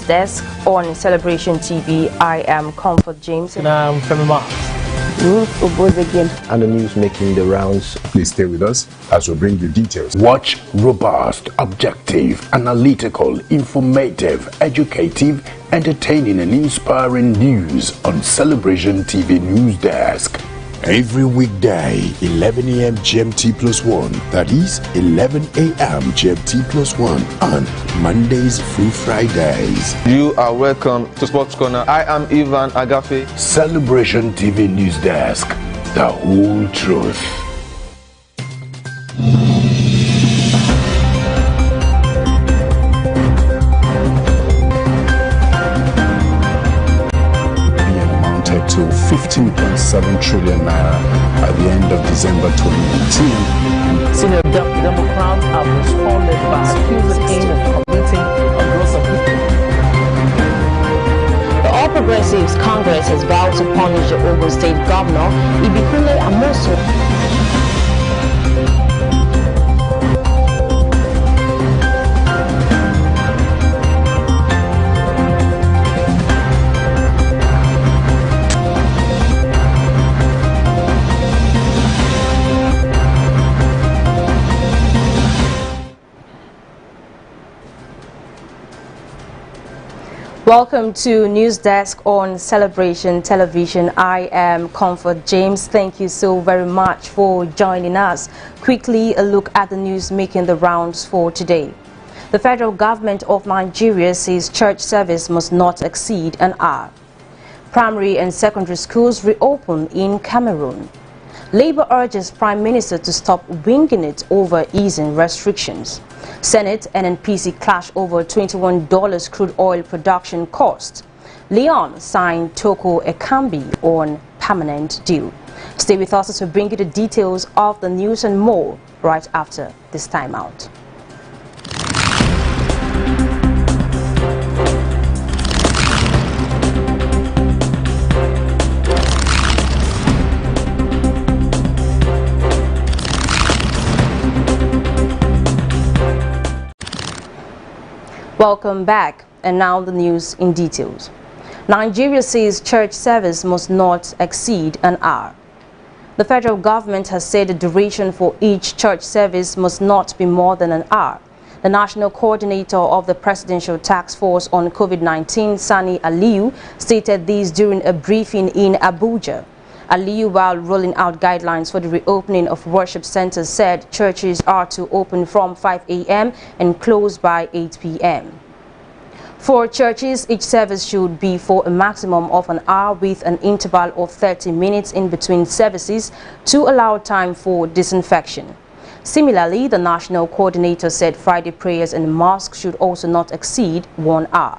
News Desk on Celebration TV. I am Comfort James. And I'm Femi Mark. And the news making the rounds. Please stay with us as we bring you details. Watch robust, objective, analytical, informative, educative, entertaining and inspiring news on Celebration TV News Desk. Every weekday, 11 a.m. GMT +1. That is 11 a.m. GMT +1 on Mondays through Fridays. You are welcome to Sports Corner. I am Ivan Agafe. Celebration TV News Desk. The whole truth. To 15.7 trillion naira at the end of December 2019. Senior Democrats have responded by accusing him of committing a gross offense. The All Progressives Congress has vowed to punish the Ogun State Governor Ibikunle Amosu. Welcome to News Desk on Celebration Television. I am Comfort James. Thank you so very much for joining us. Quickly, a look at the news making the rounds for today. The federal government of Nigeria says church service must not exceed an hour. Primary and secondary schools reopen in Cameroon. Labour urges Prime Minister to stop winging it over easing restrictions. Senate and NNPC clash over $21 crude oil production cost. Leon signed Toko Ekambi on permanent deal. Stay with us as we bring you the details of the news and more right after this time out. Welcome back, and now the news in details. Nigeria says church service must not exceed an hour. The federal government has said the duration for each church service must not be more than an hour. The national coordinator of the Presidential Task Force on COVID-19, Sani Aliyu, stated this during a briefing in Abuja. Aliyu, while rolling out guidelines for the reopening of worship centers, said churches are to open from 5 a.m. and close by 8 p.m. For churches, each service should be for a maximum of an hour with an interval of 30 minutes in between services to allow time for disinfection. Similarly, the national coordinator said Friday prayers in mosques should also not exceed 1 hour.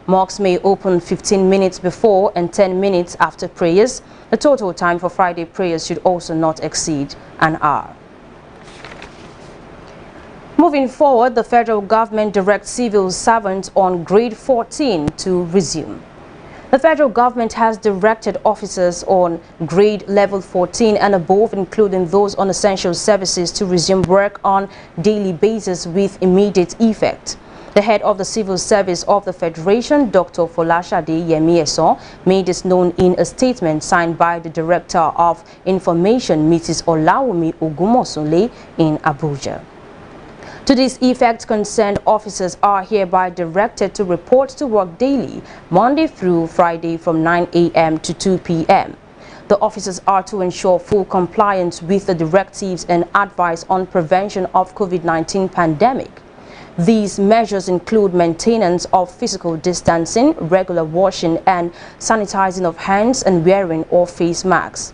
Mosques may open 15 minutes before and 10 minutes after prayers. The total time for Friday prayers should also not exceed an hour. Moving forward, the federal government directs civil servants on grade 14 to resume. The federal government has directed officers on grade level 14 and above, including those on essential services, to resume work on daily basis with immediate effect. The head of the Civil Service of the Federation, Dr. Folashade Yemieson, made this known in a statement signed by the Director of Information, Mrs. Olawumi Ogumosole, in Abuja. To this effect, concerned officers are hereby directed to report to work daily, Monday through Friday from 9 a.m. to 2 p.m. The officers are to ensure full compliance with the directives and advice on prevention of COVID-19 pandemic. These measures include maintenance of physical distancing, regular washing and sanitizing of hands, and wearing of face masks.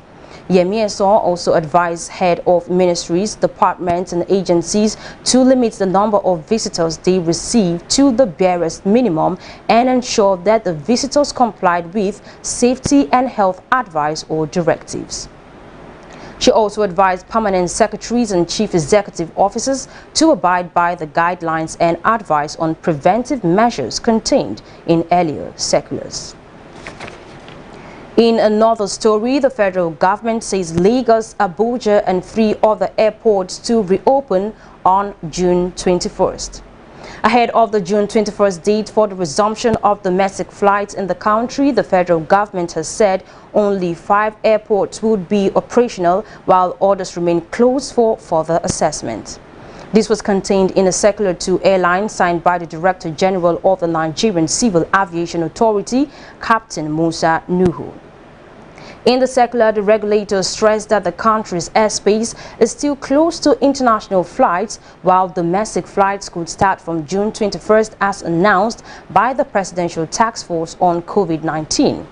Yemieson also advised head of ministries, departments and agencies to limit the number of visitors they receive to the barest minimum and ensure that the visitors complied with safety and health advice or directives. She also advised permanent secretaries and chief executive officers to abide by the guidelines and advice on preventive measures contained in earlier circulars. In another story, the federal government says Lagos, Abuja and 3 other airports to reopen on June 21st. Ahead of the June 21st date for the resumption of domestic flights in the country, the federal government has said only 5 airports would be operational while others remain closed for further assessment. This was contained in a circular to airlines signed by the Director General of the Nigerian Civil Aviation Authority, Captain Musa Nuhu. In the circular, the regulator stressed that the country's airspace is still closed to international flights, while domestic flights could start from June 21st as announced by the Presidential Task Force on COVID-19.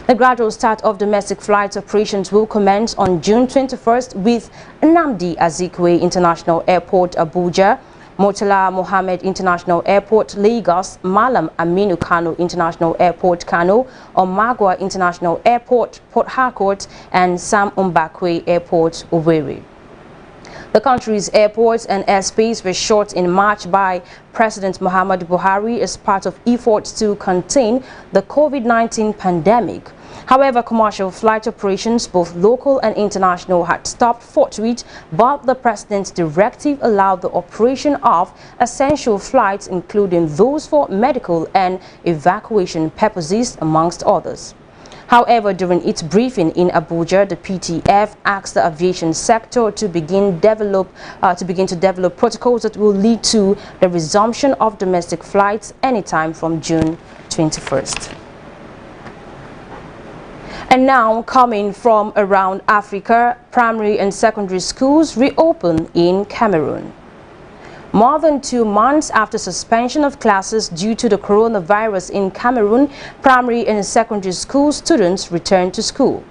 The gradual start of domestic flight operations will commence on June 21st with Nnamdi Azikiwe International Airport, Abuja, Murtala Mohammed International Airport, Lagos, Malam Aminu Kano International Airport, Kano, Omagwa International Airport, Port Harcourt, and Sam Mbakwe Airport, Owerri. The country's airports and airspace were shut in March by President Muhammadu Buhari as part of efforts to contain the COVID-19 pandemic. However, commercial flight operations, both local and international, had stopped forthwith, but the president's directive allowed the operation of essential flights, including those for medical and evacuation purposes, amongst others. However, during its briefing in Abuja, the PTF asked the aviation sector to begin to develop protocols that will lead to the resumption of domestic flights anytime from June 21st. And now, coming from around Africa, primary and secondary schools reopen in Cameroon. More than 2 months after suspension of classes due to the coronavirus in Cameroon, primary and secondary school students return to school.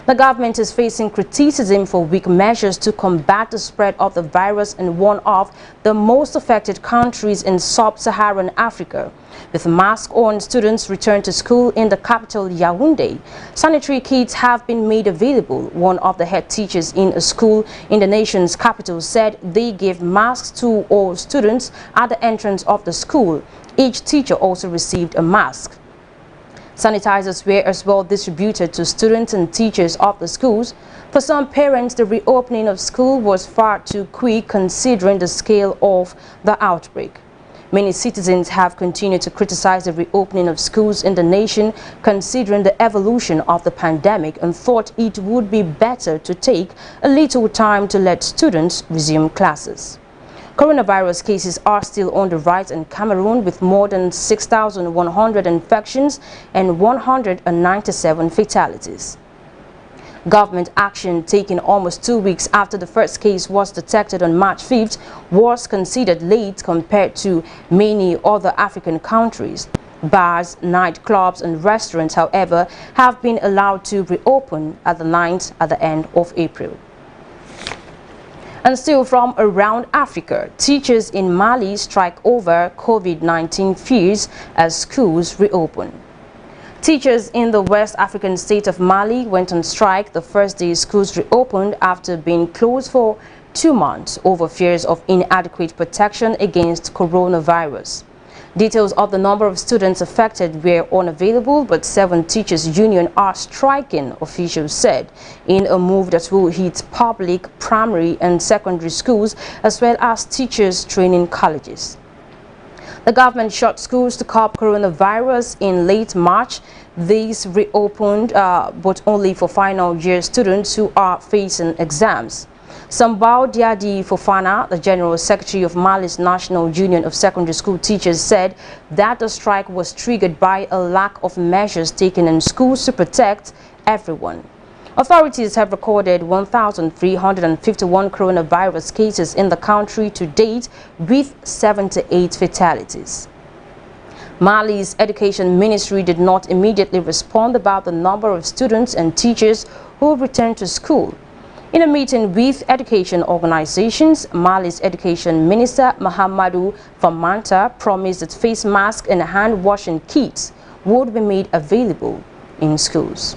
The government is facing criticism for weak measures to combat the spread of the virus in one of the most affected countries in sub-Saharan Africa. With masks on, students return to school in the capital Yaoundé. Sanitary kits have been made available. One of the head teachers in a school in the nation's capital said they gave masks to all students at the entrance of the school. Each teacher also received a mask. Sanitizers were as well distributed to students and teachers of the schools. For some parents, the reopening of school was far too quick considering the scale of the outbreak. Many citizens have continued to criticize the reopening of schools in the nation considering the evolution of the pandemic and thought it would be better to take a little time to let students resume classes. Coronavirus cases are still on the rise in Cameroon with more than 6,100 infections and 197 fatalities. Government action taken almost 2 weeks after the first case was detected on March 5th was considered late compared to many other African countries. Bars, nightclubs and restaurants, however, have been allowed to reopen at the end of April. And still from around Africa, teachers in Mali strike over COVID-19 fears as schools reopen. Teachers in the West African state of Mali went on strike the first day schools reopened after being closed for 2 months over fears of inadequate protection against coronavirus. Details of the number of students affected were unavailable, but 7 teachers' unions are striking, officials said, in a move that will hit public, primary and secondary schools as well as teachers' training colleges. The government shut schools to curb coronavirus in late March. These reopened, but only for final year students who are facing exams. Sambao Diadi Fofana, the General Secretary of Mali's National Union of Secondary School Teachers, said that the strike was triggered by a lack of measures taken in schools to protect everyone. Authorities have recorded 1,351 coronavirus cases in the country to date, with 78 fatalities. Mali's Education Ministry did not immediately respond about the number of students and teachers who returned to school. In a meeting with education organizations, Mali's Education Minister Mahamadou Famanta promised that face masks and hand-washing kits would be made available in schools.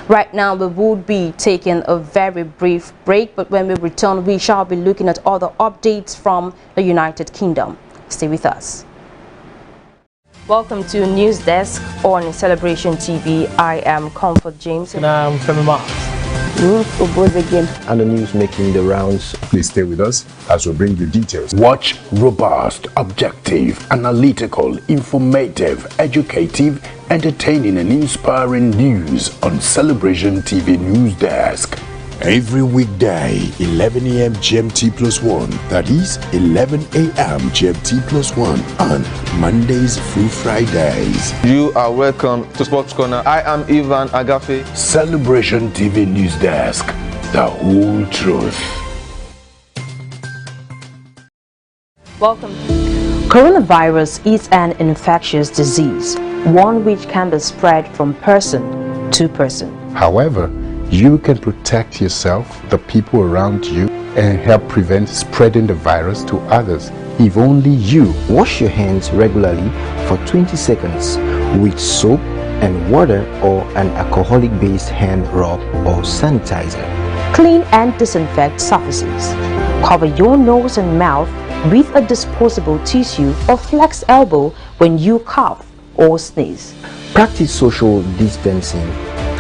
Right now, we would be taking a very brief break, but when we return, we shall be looking at other updates from the United Kingdom. Stay with us. Welcome to News Desk on Celebration TV. I am Comfort James. And I'm Femi Marks. And the news making the rounds. Please stay with us as we bring you details. Watch robust, objective, analytical, informative, educative, entertaining and inspiring news on Celebration TV News Desk. Every weekday, 11 a.m. GMT+1, that is 11 a.m. GMT+1 on Mondays through Fridays. You are welcome to Sports Corner. I am Ivan Agafe. Celebration TV News Desk, the whole truth. Welcome. Coronavirus is an infectious disease, one which can be spread from person to person. However, you can protect yourself, the people around you, and help prevent spreading the virus to others if only you Wash your hands regularly for 20 seconds with soap and water or an alcoholic-based hand rub or sanitizer. Clean and disinfect surfaces. Cover your nose and mouth with a disposable tissue or flex elbow when you cough or sneeze. Practice social distancing.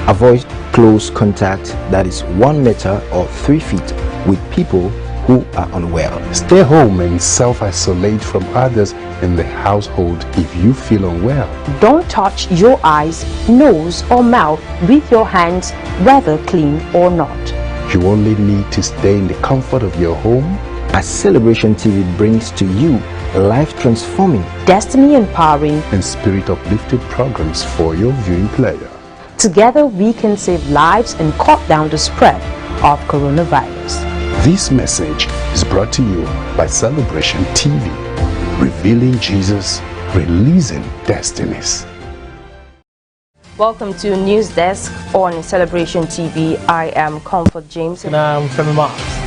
Avoid close contact, that is 1 meter or 3 feet, with people who are unwell. stay home and self-isolate from others in the household if you feel unwell. Don't touch your eyes, nose or mouth with your hands, whether clean or not. You only need to stay in the comfort of your home. As Celebration TV brings to you life-transforming, Destiny empowering. And spirit uplifted programs for your viewing pleasure. Together we can save lives and cut down the spread of coronavirus. This message is brought to you by Celebration TV, revealing Jesus, releasing destinies. Welcome to News Desk on Celebration TV. I am Comfort James. And I'm Femi Marks.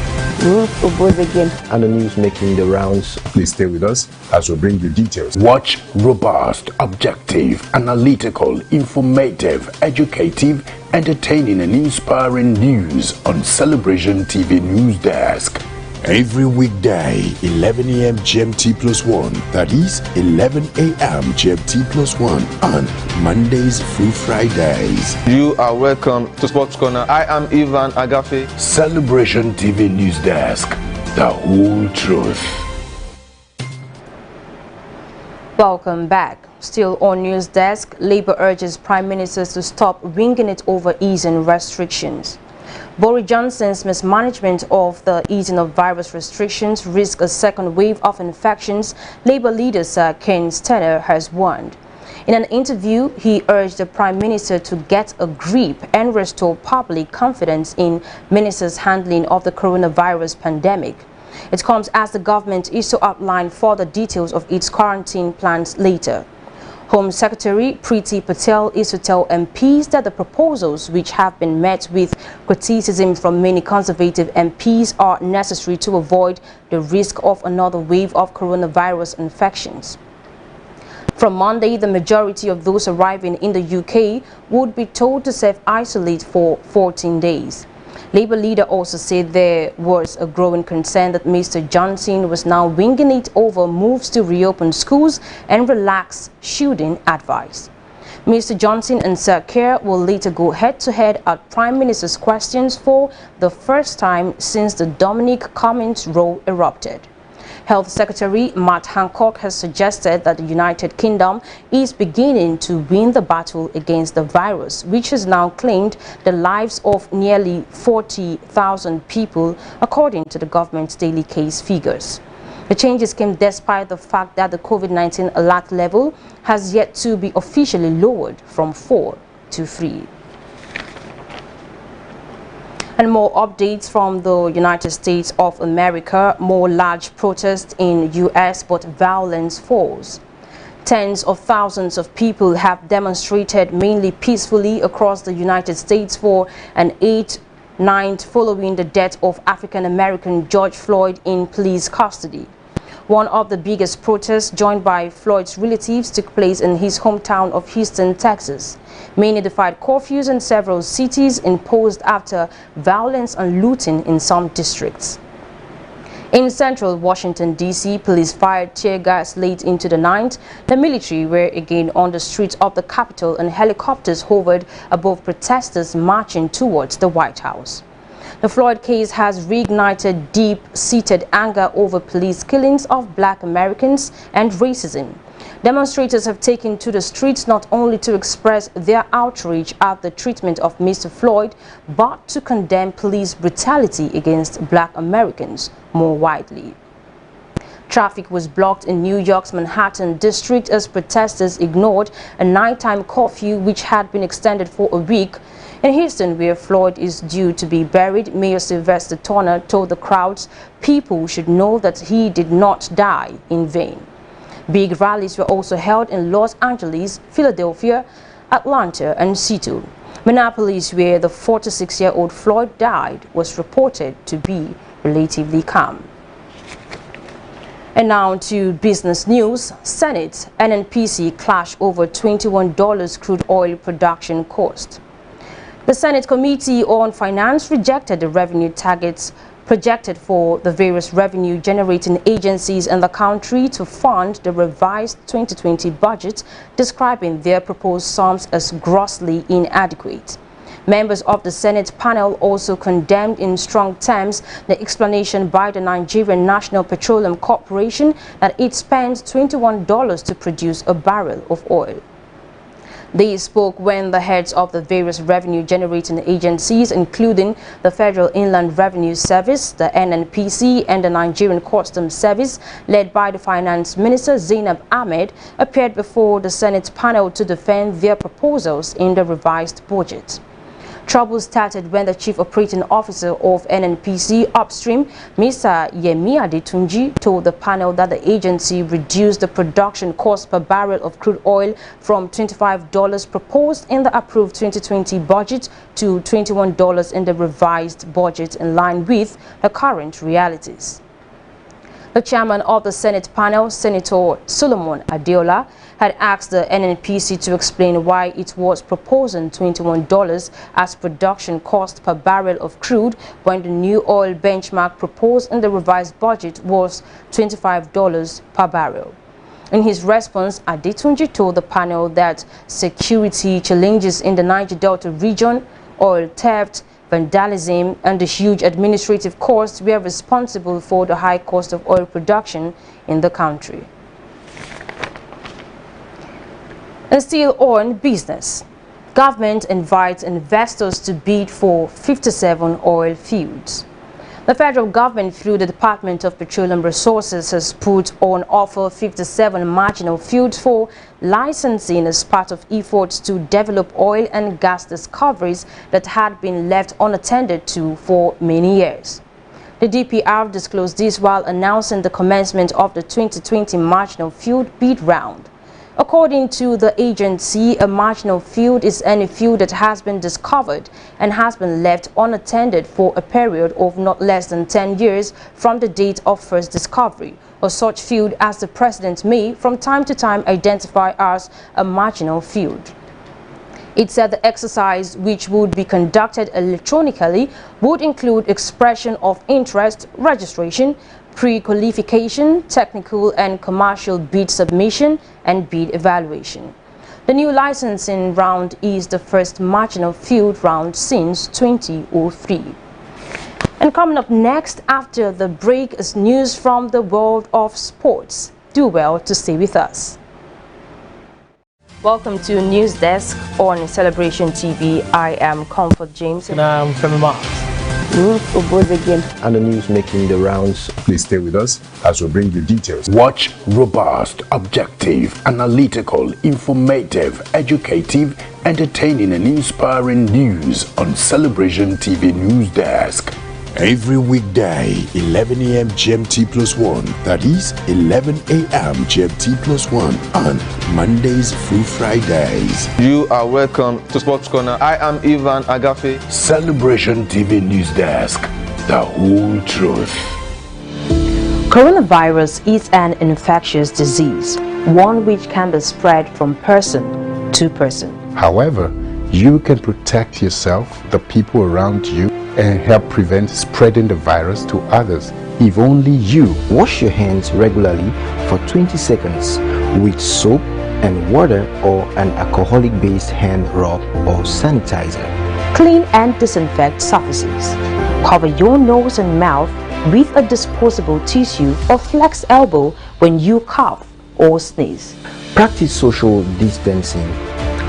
and the news making the rounds. Please stay with us as we bring you details. Watch robust, objective, analytical, informative, educative, entertaining and inspiring news on Celebration TV News Desk. Every weekday, 11 a.m. GMT+1, that is 11 a.m. GMT+1 on Mondays through Fridays. You are welcome to Sports Corner. I am Ivan Agafe. Celebration TV News Desk, the whole truth. Welcome back. Still on News Desk, Labour urges Prime Ministers to stop winging it over easing restrictions. Boris Johnson's mismanagement of the easing of virus restrictions risks a second wave of infections, Labour leader Sir Keir Starmer has warned. In an interview, he urged the Prime Minister to get a grip and restore public confidence in ministers' handling of the coronavirus pandemic. It comes as the government is to outline further details of its quarantine plans later. Home Secretary Priti Patel is to tell MPs that the proposals, which have been met with criticism from many Conservative MPs, are necessary to avoid the risk of another wave of coronavirus infections. From Monday, the majority of those arriving in the UK would be told to self-isolate for 14 days. Labour leader also said there was a growing concern that Mr. Johnson was now winging it over moves to reopen schools and relax shooting advice. Mr. Johnson and Sir Keir will later go head-to-head at Prime Minister's questions for the first time since the Dominic Cummings row erupted. Health Secretary Matt Hancock has suggested that the United Kingdom is beginning to win the battle against the virus, which has now claimed the lives of nearly 40,000 people, according to the government's daily case figures. The changes came despite the fact that the COVID-19 alert level has yet to be officially lowered from 4 to 3. And more updates from the United States of America. More large protests in U.S., but violence falls. Tens of thousands of people have demonstrated mainly peacefully across the United States for an 8th night following the death of African-American George Floyd in police custody. One of the biggest protests, joined by Floyd's relatives, took place in his hometown of Houston, Texas. Many defied curfews in several cities imposed after violence and looting in some districts. In central Washington, D.C., police fired tear gas late into the night. The military were again on the streets of the Capitol and helicopters hovered above protesters marching towards the White House. The Floyd case has reignited deep-seated anger over police killings of Black Americans and racism. Demonstrators have taken to the streets not only to express their outrage at the treatment of Mr. Floyd, but to condemn police brutality against Black Americans more widely. Traffic was blocked in New York's Manhattan district as protesters ignored a nighttime curfew which had been extended for a week. In Houston, where Floyd is due to be buried, Mayor Sylvester Turner told the crowds people should know that he did not die in vain. Big rallies were also held in Los Angeles, Philadelphia, Atlanta, and Seattle. Minneapolis, where the 46-year-old Floyd died, was reported to be relatively calm. And now to business news. Senate, NNPC clash over $21 crude oil production cost. The Senate Committee on Finance rejected the revenue targets projected for the various revenue-generating agencies in the country to fund the revised 2020 budget, describing their proposed sums as grossly inadequate. Members of the Senate panel also condemned in strong terms the explanation by the Nigerian National Petroleum Corporation that it spends $21 to produce a barrel of oil. They spoke when the heads of the various revenue-generating agencies, including the Federal Inland Revenue Service, the NNPC, and the Nigerian Customs Service, led by the Finance Minister Zainab Ahmed, appeared before the Senate panel to defend their proposals in the revised budget. Trouble started when the Chief Operating Officer of NNPC Upstream, Mr. Yemi Adetunji, told the panel that the agency reduced the production cost per barrel of crude oil from $25 proposed in the approved 2020 budget to $21 in the revised budget, in line with the current realities. The chairman of the Senate panel, Senator Solomon Adeola, had asked the NNPC to explain why it was proposing $21 as production cost per barrel of crude when the new oil benchmark proposed in the revised budget was $25 per barrel. In his response, Adetunji told the panel that security challenges in the Niger Delta region, oil theft, vandalism, and the huge administrative costs were responsible for the high cost of oil production in the country. And still on business, government invites investors to bid for 57 oil fields. The federal government, through the Department of Petroleum Resources, has put on offer 57 marginal fields for licensing as part of efforts to develop oil and gas discoveries that had been left unattended to for many years. The DPR disclosed this while announcing the commencement of the 2020 marginal field bid round. According to the agency, a marginal field is any field that has been discovered and has been left unattended for a period of not less than 10 years from the date of first discovery, or such field as the President may from time to time identify as a marginal field. It said the exercise, which would be conducted electronically, would include expression of interest, registration, pre-qualification, technical and commercial bid submission, and bid evaluation. The new licensing round is the first marginal field round since 2003. And coming up next after the break is news from the world of sports. Do well to stay with us. Welcome to News Desk on Celebration TV. I am Comfort James. And I'm Femi Marks. And the news making the rounds. Please stay with us as we bring you details. Watch robust, objective, analytical, informative, educative, entertaining and inspiring news on Celebration TV News Desk. Every weekday, 11 a.m. GMT+1. That is 11 a.m. GMT+1 on Mondays through Fridays. You are welcome to Sports Corner. I am Ivan Agafe. Celebration TV News Desk. The whole truth. Coronavirus is an infectious disease, one which can be spread from person to person. However, you can protect yourself, the people around you, and help prevent spreading the virus to others. If only you wash your hands regularly for 20 seconds with soap and water or an alcoholic-based hand rub or sanitizer. Clean and disinfect surfaces. Cover your nose and mouth with a disposable tissue or flex elbow when you cough or sneeze. Practice social distancing.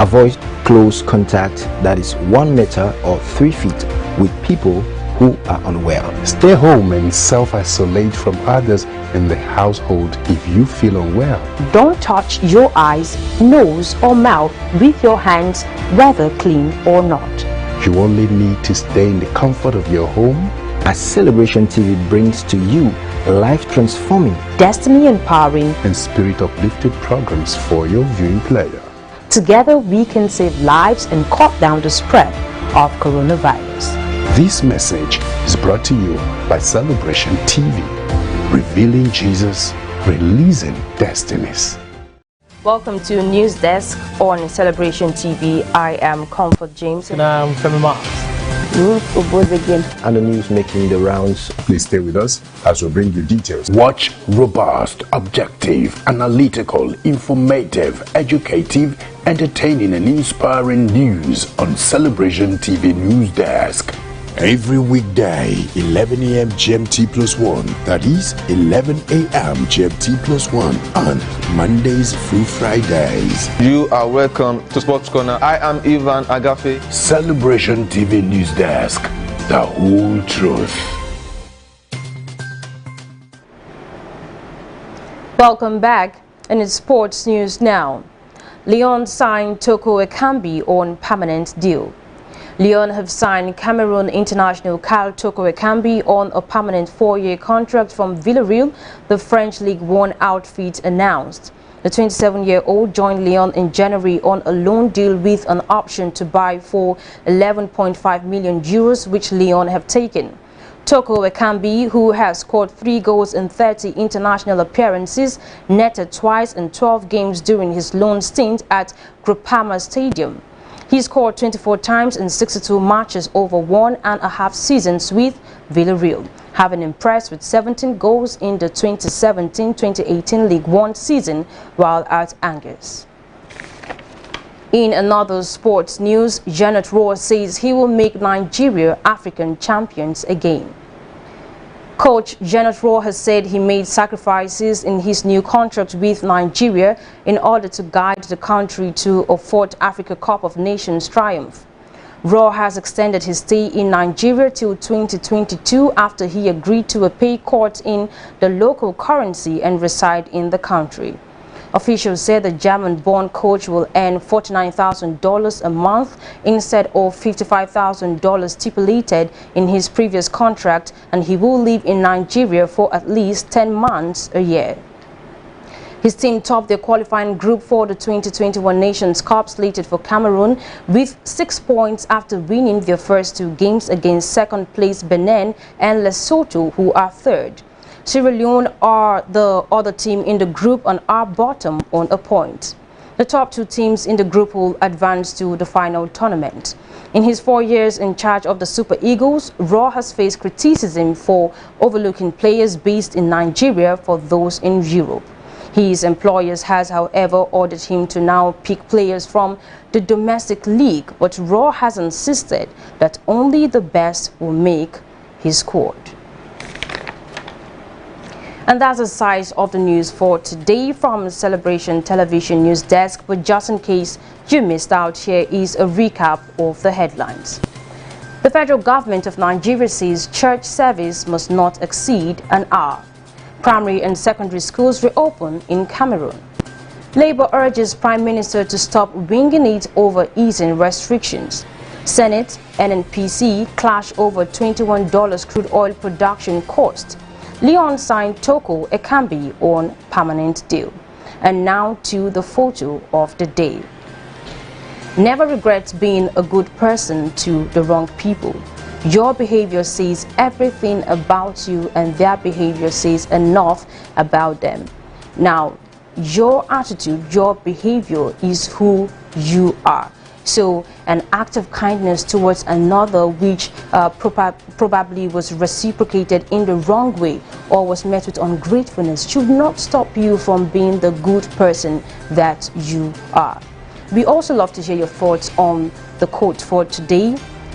Avoid close contact, that is 1 meter or 3 feet, with people who are unwell. stay home and self-isolate from others in the household if you feel unwell. Don't touch your eyes, nose or mouth with your hands, whether clean or not. You only need to stay in the comfort of your home. As Celebration TV brings to you life-transforming, Destiny empowering. And spirit-uplifted programs for your viewing pleasure. Together we can save lives and cut down the spread of coronavirus. This message is brought to you by Celebration TV, revealing Jesus, releasing destinies. Welcome to News Desk on Celebration TV. I am Comfort James. And I'm Femi Marks. and the news making the rounds. Please stay with us as we bring you details. Watch robust, objective, analytical, informative, educative, entertaining and inspiring news on Celebration TV News Desk. Every weekday, 11 a.m. GMT+1, that is 11 a.m. GMT+1 on Mondays through Fridays. You are welcome to Sports Corner. I am Ivan Agafe. Celebration TV News Desk, the whole truth. Welcome back. And it's sports news now. Lyon signed Toko Ekambi on permanent deal. Lyon have signed Cameroon international Kyle Toko Ekambi on a permanent 4-year contract from Villarreal, the French League One outfit announced. The 27-year-old joined Lyon in January on a loan deal with an option to buy for 11.5 million euros, which Lyon have taken. Toko Ekambi, who has scored 3 goals in 30 international appearances, netted twice in 12 games during his loan stint at Groupama Stadium. He scored 24 times in 62 matches over 1.5 seasons with Villarreal, having impressed with 17 goals in the 2017-2018 League One season while at Angers. In another sports news, Janet Rohr says he will make Nigeria African champions again. Coach Janet Rohr has said he made sacrifices in his new contract with Nigeria in order to guide the country to a 4th Africa Cup of Nations triumph. Rohr has extended his stay in Nigeria till 2022 after he agreed to a pay cut in the local currency and reside in the country. Officials said the German-born coach will earn $49,000 a month instead of $55,000 stipulated in his previous contract, and he will live in Nigeria for at least 10 months a year. His team topped their qualifying group for the 2021 Nations Cup slated for Cameroon with 6 points after winning their first 2 games against second-place Benin and Lesotho, who are 3rd. Sierra Leone are the other team in the group and are bottom on a point. The top 2 teams in the group will advance to the final tournament. In his 4 years in charge of the Super Eagles, Rohr has faced criticism for overlooking players based in Nigeria for those in Europe. His employers has, however, ordered him to now pick players from the domestic league, but Rohr has insisted that only the best will make his squad. And that's the size of the news for today from Celebration Television News Desk. But just in case you missed out, here is a recap of the headlines. The federal government of Nigeria says church service must not exceed an hour. Primary and secondary schools reopen in Cameroon. Labour urges Prime Minister to stop winging it over easing restrictions. Senate, NNPC clash over $21 crude oil production cost. Lyon signed Toko Ekambi on permanent deal. And now to the photo of the day. Never regret being a good person to the wrong people. Your behavior says everything about you and their behavior says enough about them. Now, your attitude, your behavior is who you are. So an act of kindness towards another which probably was reciprocated in the wrong way or was met with ungratefulness should not stop you from being the good person that you are. We also love to hear your thoughts on the quote for today.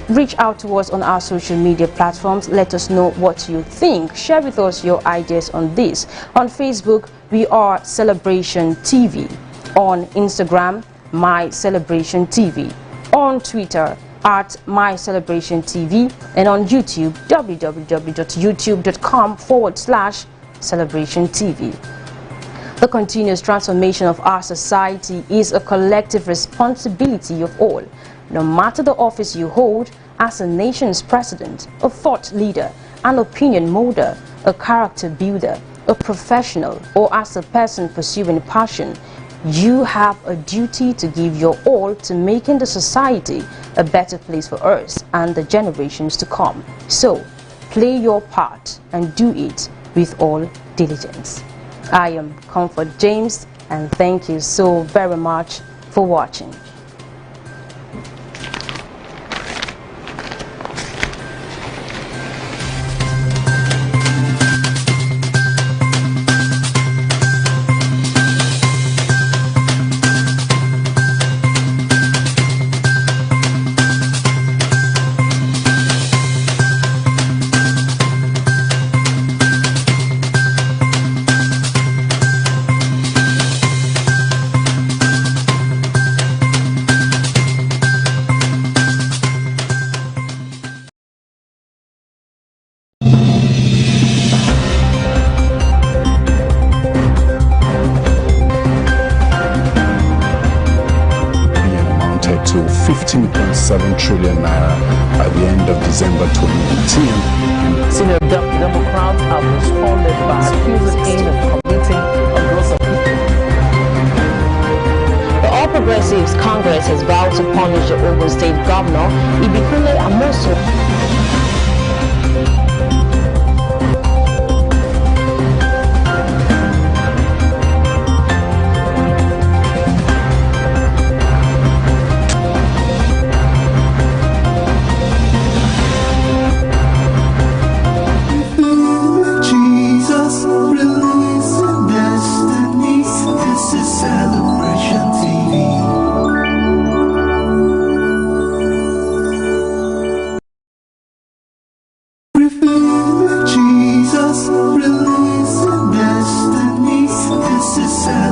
Reach out to us on our social media platforms. Let us know what you think. Share with us your ideas on this. On Facebook, we are Celebration TV. On Instagram, My Celebration TV. On Twitter, at My Celebration TV. And on YouTube, www.youtube.com/Celebration TV. The continuous transformation of our society is a collective responsibility of all. No matter the office you hold, as a nation's president, a thought leader, an opinion molder, a character builder, a professional, or as a person pursuing passion, you have a duty to give your all to making the society a better place for us and the generations to come. So, play your part and do it with all diligence. I am Comfort James, and thank you so very much for watching. To 15.7 trillion naira at the end of December 2018. Senior Democrats have responded by accusing him of committing a gross offence. The All Progressives Congress has vowed to punish the Ogun State Governor, Ibikunle Amosu.